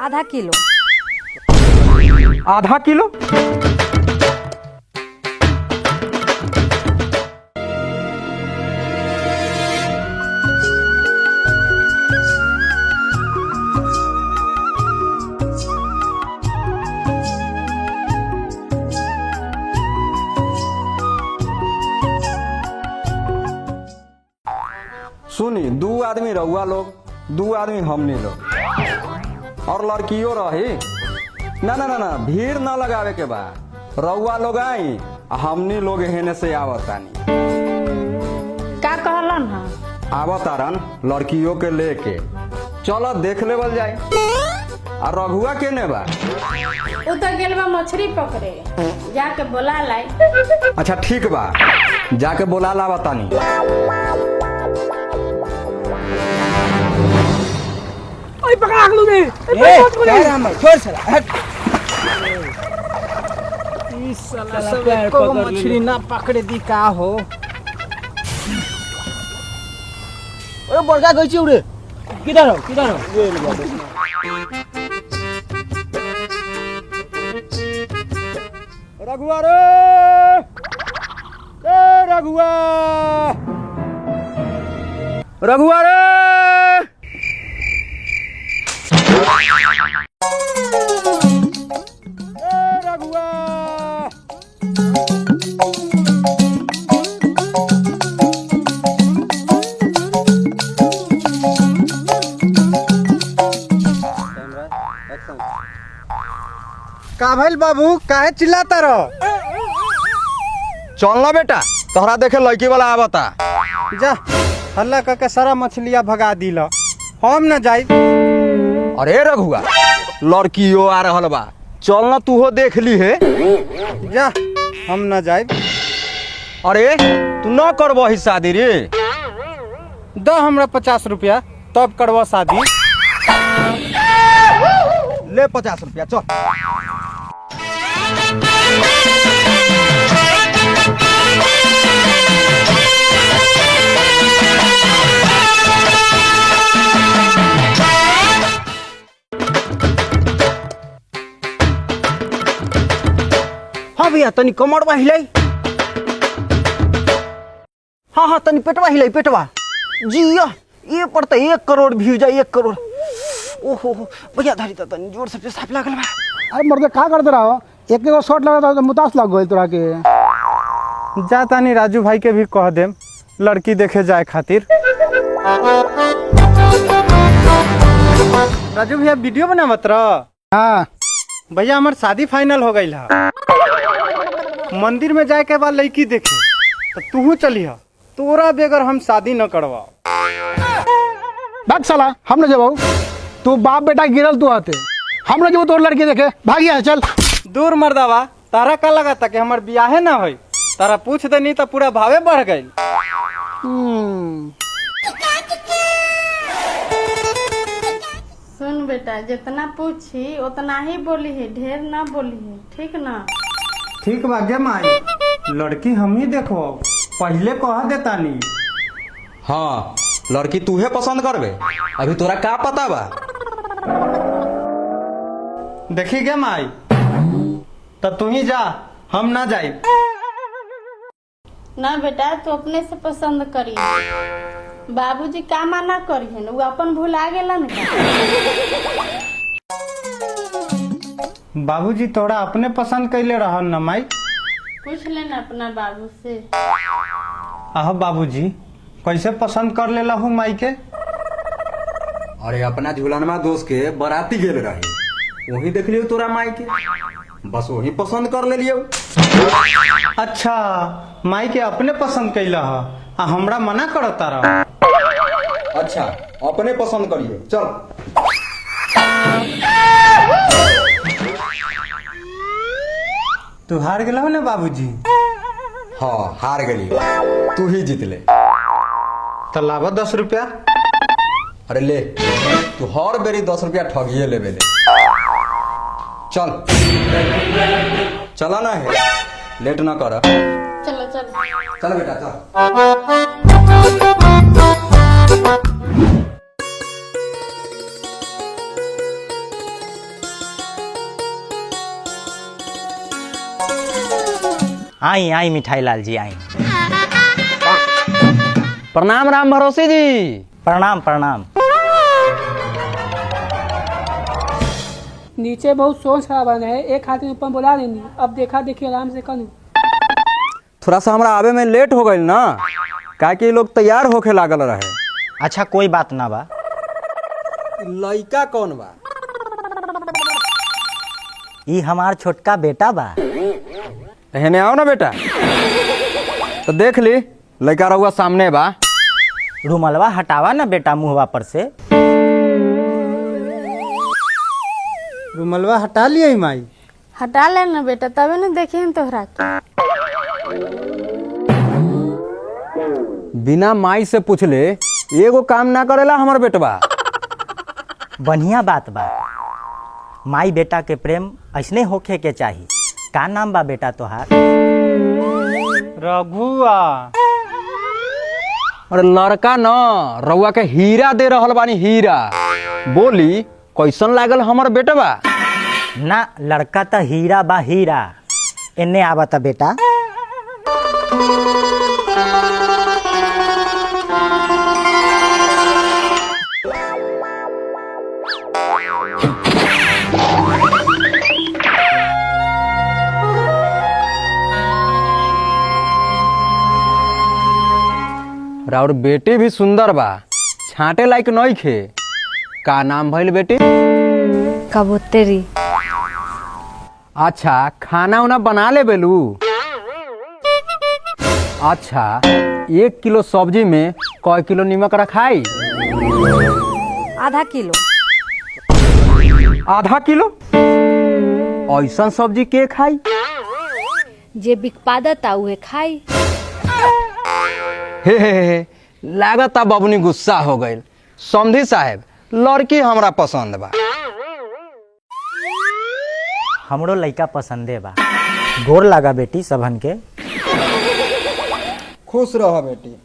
आधा किलो। आधा किलो? सुनी, 2 आदमी रहुआ लोग, 2 आदमी हमनी लोग और लड़कियों रही। ना ना ना ना, भीड़ ना लगावे के बाद रहुआ लोग आई, हमनी लोग हेने से आवतानी। का कहलन हा? आवतारन लड़कियों के लेके। चलो देख लेवल जाए। और रघुआ के ने बा? उ तो गेल बा मछली पकड़े, जाके बोला लाई। अच्छा ठीक बा, जाके बोला ला बतानी। ओए पकड़ा लू रे। छोड़ साला हट। इस साला सब को मछली ना पकड़े दी का हो। ओए बड़का गई छी रे। किधर हो किधर हो? ये ले रघुआ रे, रघुआ, रघुआ रे। रघुआ, का भइल बाबू, काहे चिल्लाता रहो? चल ना बेटा, तोहरा देखे लड़की वाला आवता। जा हल्ला करके सारा मछलियां भगा दिला, हम न जाई। अरे रघुआ, लड़कियों आ रहल बा, चल ना तू हो देख ली है। जा हम न जाई। अरे तू न करबही शादी रे? दो हमरा 50 रुपया, तब करवा शादी। ले 50 रुपया, चल। हाँ भैया तनी कमरवा हिलाई। हाँ हाँ तनी पेटवा हिलाई पेटवा। जी ये पड़ता 1 करोड़ व्यू जाए 1 करोड़। ओहो भैया धारी तनी जोर से पेशाब लागल बा। अरे मर्द का करते रहो, एक एगो शॉट लगा तो मुतास लग गइल तोरा के। जा तानी राजू भाई के भी कह देम लड़की देखे जाए खातिर। राजू भैया वीडियो बनावत रह। हाँ भैया हमार शादी फाइनल हो गई है। मंदिर में जाए के बाद लड़की देखे तो तू चली हा, तोरा बेगर हम शादी न करवाओ। भाग साला, हम न जब तू बाप बेटा गिरल तू आते, हम न जब तोर लड़की देखे भागिया है। चल दूर मर्दावा, तारा का लगा था कि हमार बियाहे ना होई? तारा पूछ देनी तो पूरा भावे बढ़ गई। सुन बेटा, जितना पूछी उतना ही बोली है, ढेर ना बोली है, ठीक ना? ठीक बा गे माई, लड़की हम ही देखो, पहले कह देता नी। हाँ, लड़की तूहे पसंद करबे, अभी तोरा का पता बा? देखी गे माई, तब तू ही जा, हम ना जाए। ना बेटा, तू अपने से पसंद करी। बाबूजी का माना करी है, वो अपन भुला गेलन का। बाबूजी तोरा अपने पसंद कैले रहन न माई? पूछ लेना अपना बाबू से। आह बाबूजी, कैसे पसंद कर लेला हूँ माई के? अरे अपना झूलनमा दोस्त के बराती गेल रही, वही देख लियो तोरा माई के, बस वही पसंद कर ले लियो। अच्छा, माई के अपने पसंद कैला है, आ हमरा मना करता रहा। अच्छा, अपने पसंद करियो, चल। तू हार गेला ना बाबूजी? हाँ हार गली, तू ही जीत ले। तो लावा 10 रुपया। अरे ले, तू हर बेरी 10 रुपया ठगिए ले बेले। चल चला ना है, लेट ना कर। चलो चलो चल बेटा चल। आई आई मिठाई लाल जी आई। प्रणाम राम भरोसे जी। प्रणाम प्रणाम। नीचे बहुत शोर शराबा है, एक हाथ ऊपर बुला लेनी। अब देखा देखी आराम से करूँ। थोड़ा सा हमरा आवे में लेट हो गई ना, काहे कि लोग तैयार होके लागल रहे। अच्छा कोई बात ना बा। लइका कौन बा? ई हमार छोटका बेटा बा। हेने आओ ना बेटा, तो देख ली लइका रहुआ सामने बा। रुमलवा हटावा ना बेटा मुहवा पर से। रुमलवा हटा लिया माई। हटा लेना बेटा, तबे न देखिए तोहरा के। बिना माई से पूछले एगो काम ना करेला हमर बेटवा। बढ़िया बात बा। माई बेटा के प्रेम ऐसने होखे के चाही। का नाम बा बेटा तोहार? रघुआ। अरे लड़का न रउआ के हीरा दे रहल बानी, हीरा। बोली कैसन लागल हमर बेटवा? ना लड़का त हीरा बा, हीरा। एने आवा त बेटा। और बेटी भी सुंदर बा, छाटे लायक नहीं खे। का नाम भइल बेटी? कबूतरी। अच्छा खाना उना बना ले बेलू? अच्छा 1 किलो सब्जी में कई किलो नीमक रखाई? आधा किलो। आधा किलो? ऐसा सब्जी के खाई? जे बिकपादता उहे खाई। हे लागत बबनी गुस्सा हो गई। समधी साहब लड़की हमरा पसंद बा। हमरो लइका पसंदे बा। गोर लगा बेटी सबन के। खुश रह बेटी।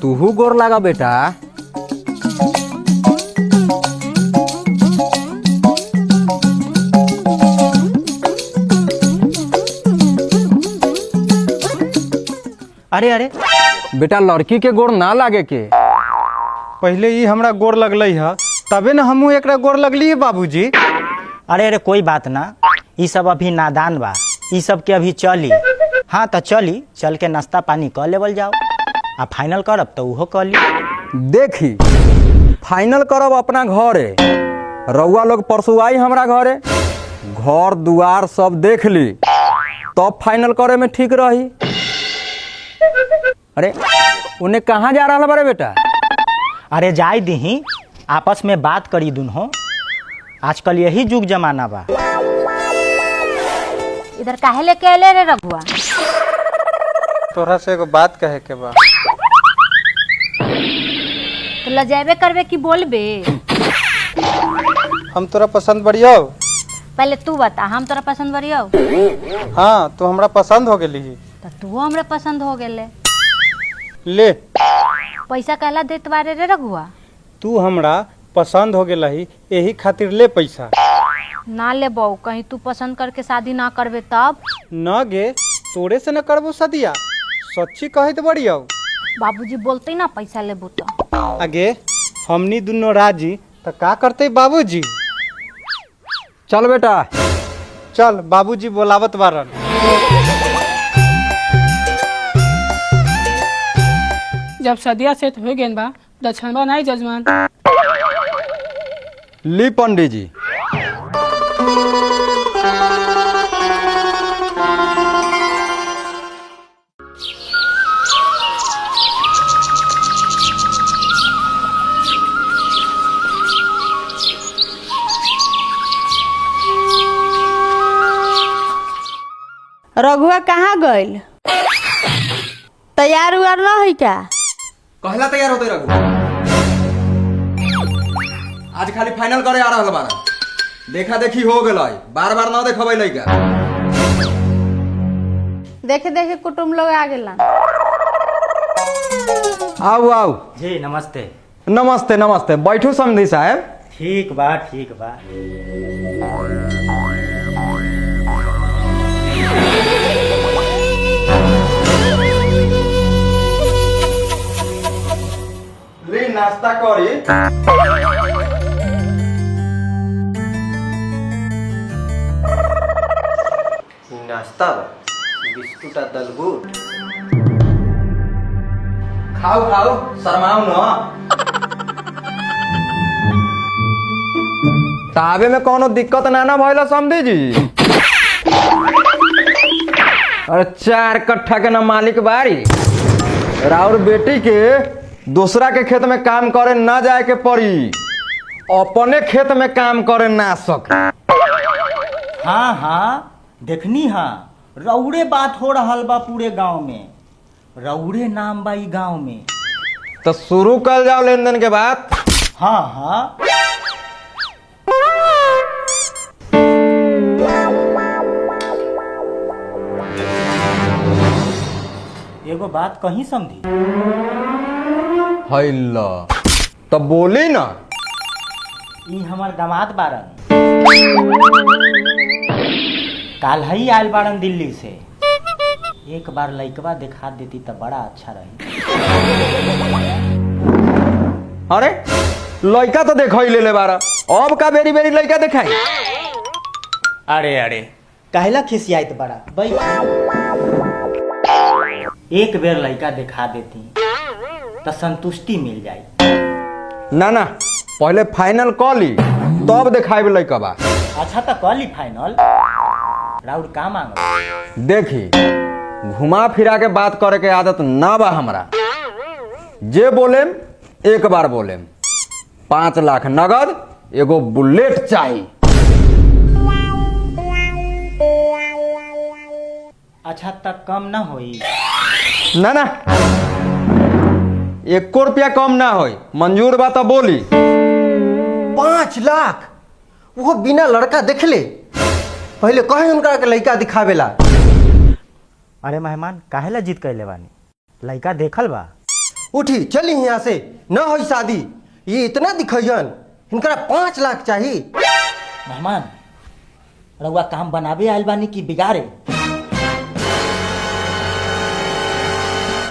तूहू गोर लगा बेटा। अरे अरे बेटा लड़की के गोर ना लागे के। पहले ही हमरा गोर लगलई है, तबे न हमू एकरा गोर लगली है बाबूजी। अरे अरे कोई बात ना। ई सब अभी नादान बा। ई सब के अभी चली। हाँ तो चली, चल के नाश्ता पानी कर लेवल जाओ। आ फाइनल करब तो उहो कर ली। देखी फाइनल करब अपना घरे। रउआ लोग परसों आई हमरा घरे, घर दुआर सब देख ली, तब फाइनल करे में ठीक रही। अरे उन्हें कहाँ जा रहा बारे बेटा? अरे जाय दीही, आपस में बात करी दुनों। आजकल यही जुग जमाना बा। इधर काहे लेके अले रे रघुआ? तोरा से एगो बात कहे के बा। तो लजाबे करबे कि बोलबे? हम तोरा पसंद बढ़िया। पहले तू बता, हम तोरा पसंद बरियो? हाँ तू हमरा पसंद हो गेली। तो तू हमरे पसंद हो गेले। ले पैसा कहला देत बारे रे रघुआ? तू हमरा पसंद हो गेला ही, यही खातिर ले पैसा। ना ले बहू, कहीं तू पसंद करके शादी ना करबे तब? न गे, तोरे से न करबो सदिया। सच्ची कहे तो बढ़िया। बाबूजी बोलते ना पैसा लेबू तो। आगे हमनी दोनों राजी तो का करते बाबूजी? चल बेटा। चल बाबूजी बोलावत बारन। जब सदिया सेट हो गए बा, दक्षिणवा नहीं जजमान। ली पंडित जी। रघुआ कहाँ गइल? तैयार उयार न है क्या? कहला तैयार होते रघु। आज खाली फाइनल करे आ रहा बारा। देखा देखी हो गल, बार बार ना देखबै लइका। देखे देखे कुटुम लोग आ गेला। आओ आओ। जी नमस्ते। नमस्ते नमस्ते, बैठू समधी साहब। ठीक बा ठीक बा। ली नाश्ता करी। नाश्ता बा बिस्कुट आ दलबूट। खाओ खाओ, शर्माओ न। ताबे में कोनो दिक्कत ना भइल समझी जी। अरे 4 कट्ठा के न मालिक बारी। राउर बेटी के दूसरा के खेत में काम करे ना जाए के पड़ी, अपने खेत में काम करे ना सके। हाँ हाँ देखनी हाँ, रउड़े बात हो रहल बा पूरे गांव में। रउड़े नाम बा ई गांव में। तो शुरू कर जाओ लेन देन के बात। हाँ हाँ। एगो बात कहीं समझी। हैला तो बोली ना। ई हमार दामाद बारन, काल ही आयल बारन दिल्ली से। एक बार लइकवा दिखा देती तो बड़ा अच्छा रही। अरे लड़का तो देख ही ले बारा, अब का बेरी बेरी लड़का दिखाई। अरे अरे कहला खिसियात बड़ा भाई। एक बेर लड़का दिखा देती तो संतुष्टि मिल जाई। ना ना, पहले फाइनल कर ली तब दिखाई लड़का बा। अच्छा तो कल ही फाइनल। राउर का मांगो? देखी, घुमा फिरा के बात करे के आदत ना बा हमरा। जे बोलेम एक बार बोलेम। 5 लाख नगद, एगो बुलेट चाहिए। अच्छा तक कम ना होई? ना ना, 1 रुपया कम ना होई। मंजूर बा तो बोली। 5 लाख वो बिना लड़का देख ले। पहले कहे उनका के लड़का दिखावेला। अरे मेहमान काहेला जीत कैले बानी? लड़का देखल बा। उठी चली यहाँ से, न हो शादी। ये इतना दिखैन, इनका 5 लाख चाहिए। मेहमान रउआ काम बनावे आयल बानी कि बिगाड़े?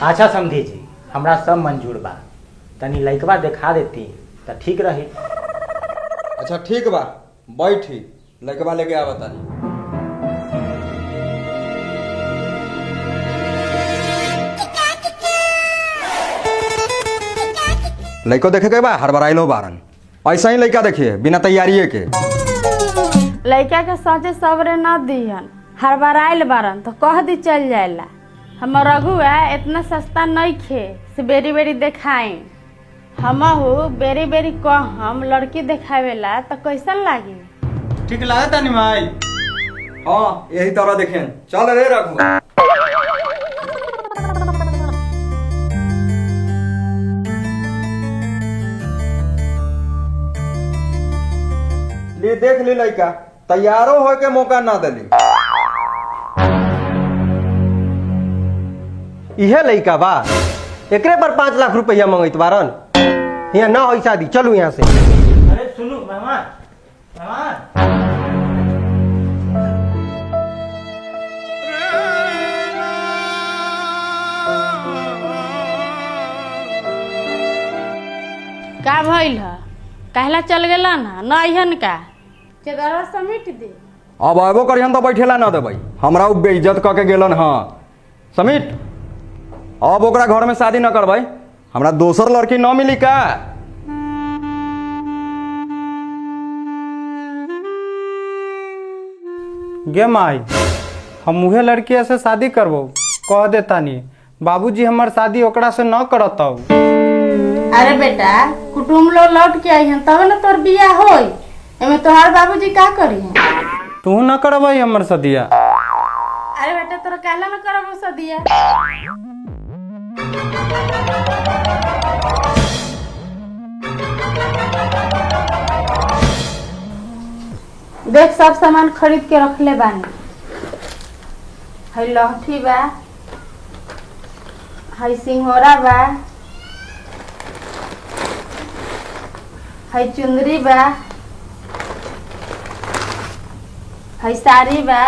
अच्छा समझी जी, हमरा सब मंजूर बा। तनी लइकवा दिखा देती तो ठीक रही। अच्छा ठीक बा, बैठी, लड़कवा लेके आवा तानी। लड़को देखे के बा, हड़बड़ाइलो बारन। ऐसा ही लड़का देखिए बिना तैयारी के। लड़का के सचे सबरे न दिहन, हड़बड़ाइल बारन तो कह दी चल जाएला। हमर रघुआ इतना सस्ता नहीं खे से बेरी बेरी देखाई। हमहू बेरी बेरी हम लड़की देखावेला तो कैसन लागी? ठीक लगा तानी माई। हाँ यही तरह देखें। चल रे रघु। ले देख ली लड़का, तैयारो हो के मौका ना दिली। इहे लड़का बा, एकरे पर 5 लाख रुपया मंगैत बारन। यहाँ न हो शादी, चलू यहाँ से। अरे सुनो मेहमान, मेहमान का भइल ह? कहला चल गेला ना न अइहन का? चदरा समेट दे। अब अबो करिहन तो बैठेला ना देबै। हमरा उ बेइज्जत क के गेलन। हाँ समीट, अब ओकरा घर में शादी न करबै। हमरा दोसर लड़की न मिली का? गे माई, हम उहे लड़की से शादी करबो कह देता नहीं। बाबूजी हमार शादी ओकरा से न करतौ। अरे बेटा, कुटुम लोग लौट के आई हैं तब ना तोर बियाह होई। एमे तोहार बाबूजी का करी हैं? तू न करबई हमर सदिया। अरे बेटा तोरा कहला न करबो सदिया। देख सब सामान खरीद के रख ले बानी। हई लहठी बा, हई सिंघोरा बा, है चुंदरी बा, है साड़ी बा,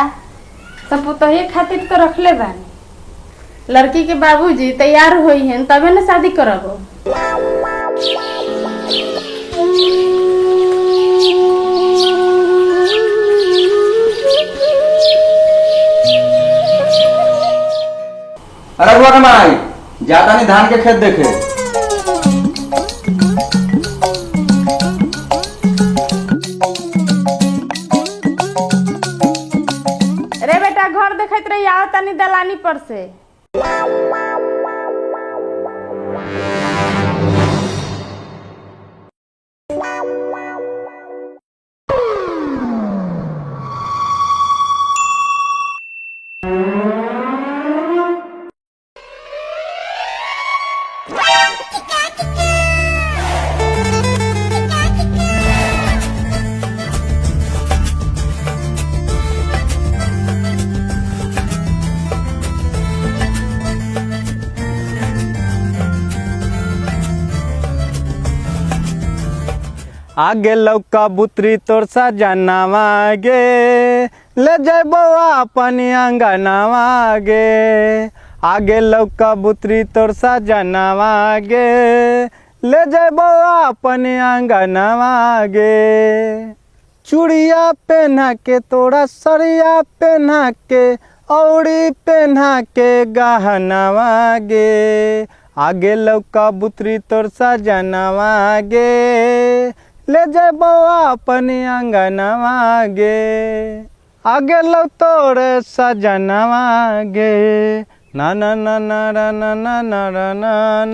सब पुतहिए खातिर तो रखले बानी। लड़की के बाबूजी तैयार होई हैं तबे ना शादी करबो। अरे बुआ के माई जाता नहीं धान के खेत देखे। अरे बेटा घर देखत रही आओ तनी दलानी पर से। आगे लौका बुतरी तोर सजनावा गे, ले जबो अपन अंगनावा गे। आगे लौका बुतरी तोर सजनावा गे, ले जबो अपन अंगनावा गे। चूड़िया पहना के तोरा सरिया पहना के, औरी पहना के गहनावा गे। आगे लौका बुतरी तोर सजनावा गे, ले जबो अपन अंगनवा गे। आगे लो तोरे सजनवा गे, ना ना ना ना ना ना ना ना ना ना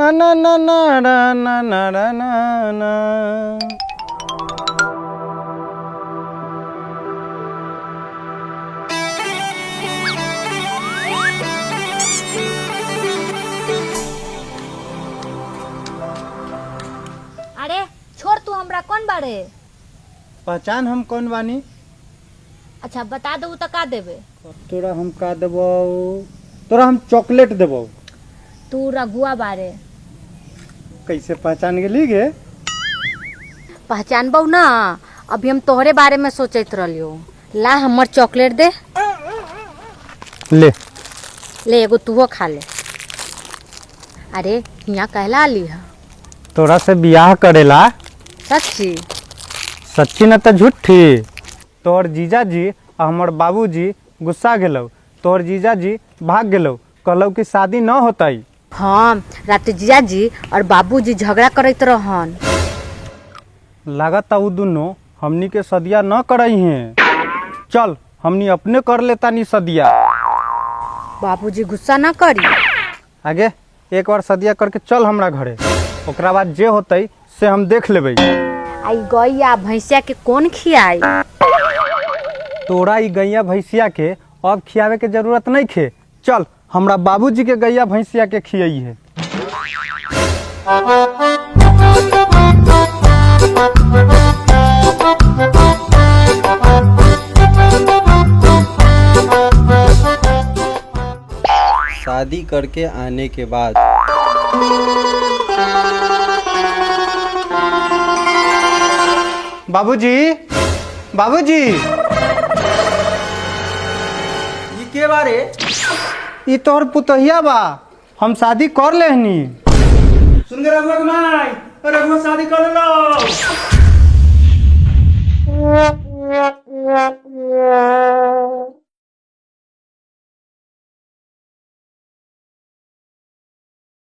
ना ना ना ना ना ना ना ना ना। अरे छोड़ तू, हमरा कौन बारे? पहचान हम कौन बानी? अच्छा बता दो तो का देबे? तोरा हम का देबो? तोरा हम चॉकलेट देबो। तू रघुआ बारे। कैसे पहचान गेली गे? पहचानबो ना, अभी हम तोहरे बारे में सोचत रहलियो। ला हमर चॉकलेट दे। ले ले एगो तूहो खा ले। अरे यहाँ कहला आली है? तोरा से बियाह करेला। सच्ची? सच्ची न तो झूठी। तोहर जीजाजी और हमर बाबूजी गुस्सा गेलो। तोहर जीजाजी भाग गेलो, कहलो कि शादी न होताई। हाँ, रात जीजाजी और बाबूजी झगड़ा करत रहन। लागत उ दोनों हमनी के सदिया न करई हैं। चल हमनी अपने कर लेता नी सदिया। बाबूजी गुस्सा ना करी। आगे एक बार सदिया करके चल हमरा घरे, ओकरा बाद जे होतई से हम देख लेबै। आई गैया भैंसिया के कौन खियाई? तोरा ई गैया भैंसिया के अब खियावे के जरूरत नहीं खे। चल हमरा बाबूजी के गैया भैंसिया के खियाई है। शादी करके आने के बाद बाबूजी, बाबूजी, ये के बारे? ई तोहर पुतहिया बा, हम शादी कर लेहनी। सुन के रघुआ के माई, रघुआ शादी कर लो।